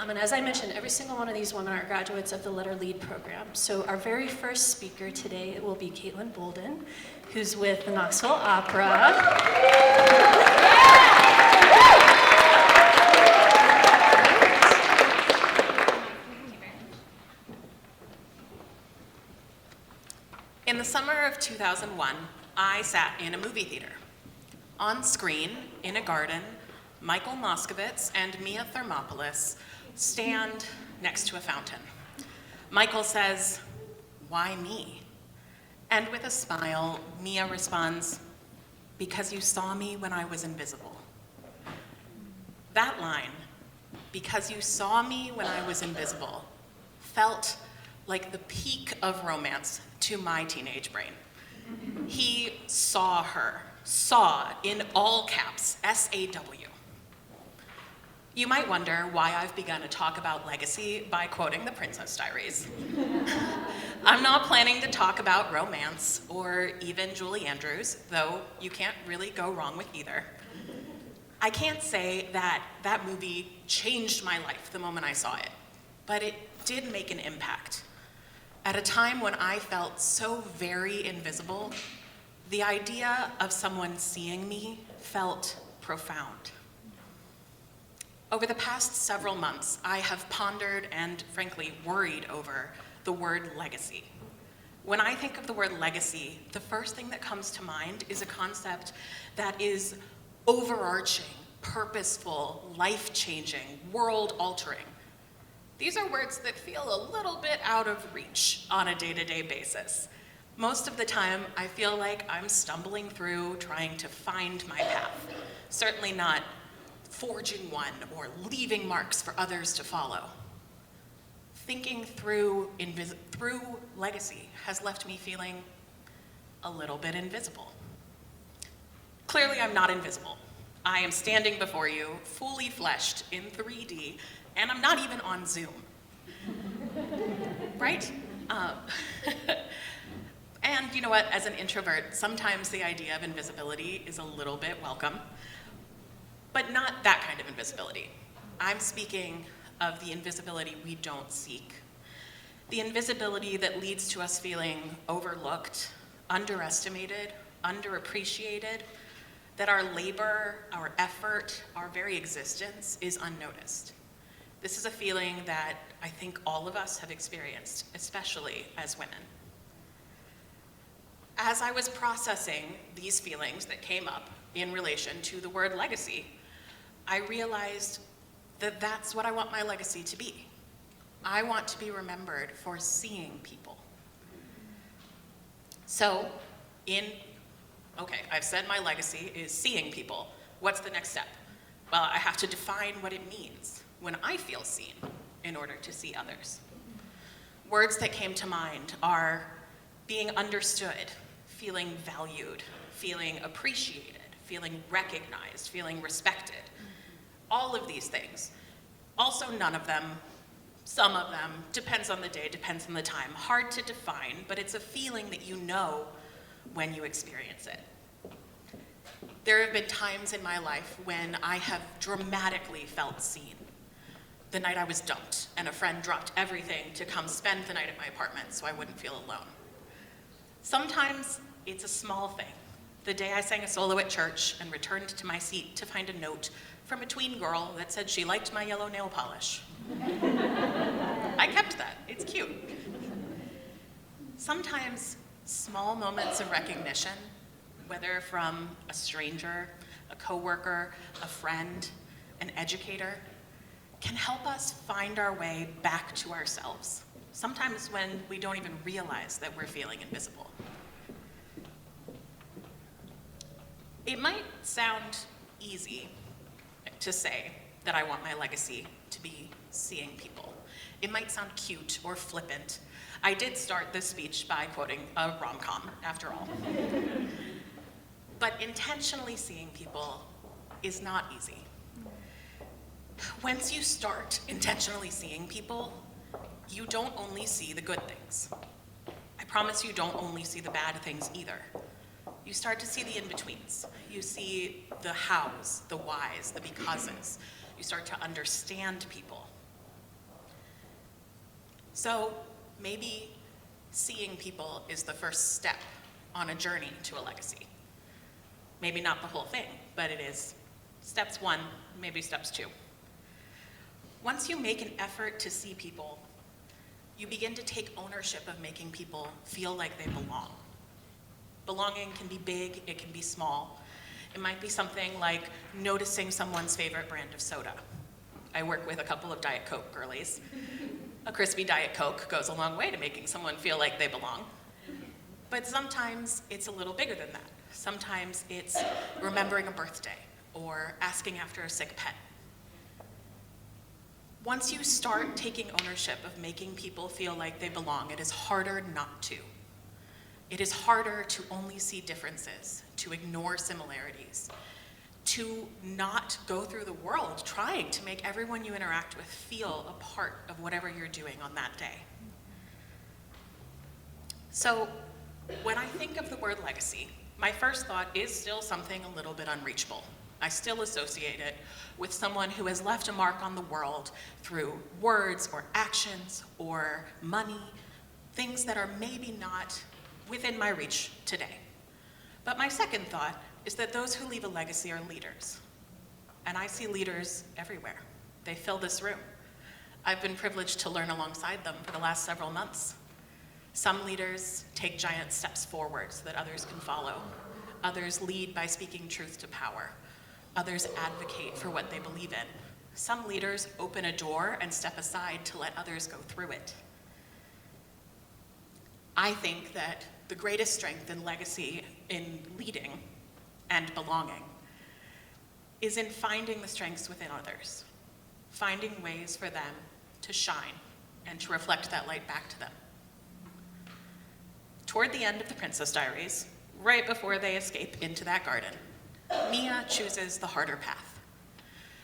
And as I mentioned, every single one of these women are graduates of the Letter Lead program. So our very first speaker today will be Caitlin Bolden, who's with the Knoxville Opera. In the summer of 2001, I sat in a movie theater. On screen, in a garden, Michael Moskowitz and Mia Thermopolis stand next to a fountain. Michael says, "Why me?" And with a smile, Mia responds, "Because you saw me when I was invisible." That line, "Because you saw me when I was invisible," felt like the peak of romance to my teenage brain. He saw her, saw in all caps, S-A-W. You might wonder why I've begun to talk about legacy by quoting the Princess Diaries. I'm not planning to talk about romance or even Julie Andrews, though you can't really go wrong with either. I can't say that that movie changed my life the moment I saw it, but it did make an impact. At a time when I felt so very invisible, the idea of someone seeing me felt profound. Over the past several months, I have pondered and frankly worried over the word legacy. When I think of the word legacy, the first thing that comes to mind is a concept that is overarching, purposeful, life-changing, world-altering. These are words that feel a little bit out of reach on a day-to-day basis. Most of the time, I feel like I'm stumbling through trying to find my path, certainly not forging one or leaving marks for others to follow. Thinking through legacy has left me feeling a little bit invisible. Clearly, I'm not invisible. I am standing before you, fully fleshed in 3D, and I'm not even on Zoom. Right? And you know what, as an introvert, sometimes the idea of invisibility is a little bit welcome, but not that kind of invisibility. I'm speaking of the invisibility we don't seek. The invisibility that leads to us feeling overlooked, underestimated, underappreciated, that our labor, our effort, our very existence is unnoticed. This is a feeling that I think all of us have experienced, especially as women. As I was processing these feelings that came up in relation to the word legacy, I realized that that's what I want my legacy to be. I want to be remembered for seeing people. So, I've said my legacy is seeing people. What's the next step? Well, I have to define what it means when I feel seen in order to see others. Words that came to mind are being understood, feeling valued, feeling appreciated, feeling recognized, feeling respected. All of these things. Also none of them, some of them, depends on the day, depends on the time. Hard to define, but it's a feeling that you know when you experience it. There have been times in my life when I have dramatically felt seen. The night I was dumped and a friend dropped everything to come spend the night at my apartment so I wouldn't feel alone. Sometimes it's a small thing. The day I sang a solo at church and returned to my seat to find a note from a tween girl that said she liked my yellow nail polish. I kept that, it's cute. Sometimes small moments of recognition, whether from a stranger, a coworker, a friend, an educator, can help us find our way back to ourselves. Sometimes when we don't even realize that we're feeling invisible. It might sound easy to say that I want my legacy to be seeing people. It might sound cute or flippant. I did start this speech by quoting a rom-com, after all. But intentionally seeing people is not easy. Once you start intentionally seeing people, you don't only see the good things. I promise you don't only see the bad things either. You start to see the in-betweens. You see the hows, the whys, the becauses. You start to understand people. So maybe seeing people is the first step on a journey to a legacy. Maybe not the whole thing, but it is steps 1, maybe steps 2. Once you make an effort to see people, you begin to take ownership of making people feel like they belong. Belonging can be big, it can be small. It might be something like noticing someone's favorite brand of soda. I work with a couple of Diet Coke girlies. A crispy Diet Coke goes a long way to making someone feel like they belong. But sometimes it's a little bigger than that. Sometimes it's remembering a birthday or asking after a sick pet. Once you start taking ownership of making people feel like they belong, it is harder not to. It is harder to only see differences, to ignore similarities, to not go through the world trying to make everyone you interact with feel a part of whatever you're doing on that day. So when I think of the word legacy, my first thought is still something a little bit unreachable. I still associate it with someone who has left a mark on the world through words or actions or money, things that are maybe not within my reach today. But my second thought is that those who leave a legacy are leaders. And I see leaders everywhere. They fill this room. I've been privileged to learn alongside them for the last several months. Some leaders take giant steps forward so that others can follow. Others lead by speaking truth to power. Others advocate for what they believe in. Some leaders open a door and step aside to let others go through it. I think that the greatest strength in legacy, in leading and belonging, is in finding the strengths within others, finding ways for them to shine and to reflect that light back to them. Toward the end of The Princess Diaries, right before they escape into that garden, Mia chooses the harder path.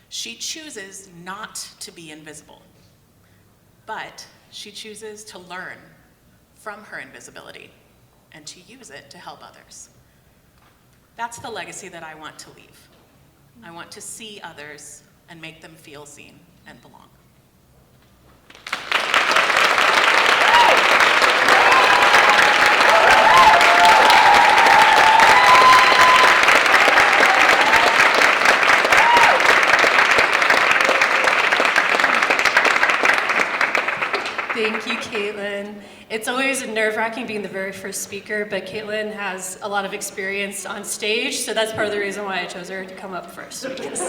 She chooses not to be invisible, but she chooses to learn from her invisibility and to use it to help others. That's the legacy that I want to leave. I want to see others and make them feel seen and belong. Thank you, Caitlin. It's always nerve-wracking being the very first speaker, but Caitlin has a lot of experience on stage, so that's part of the reason why I chose her to come up first. Because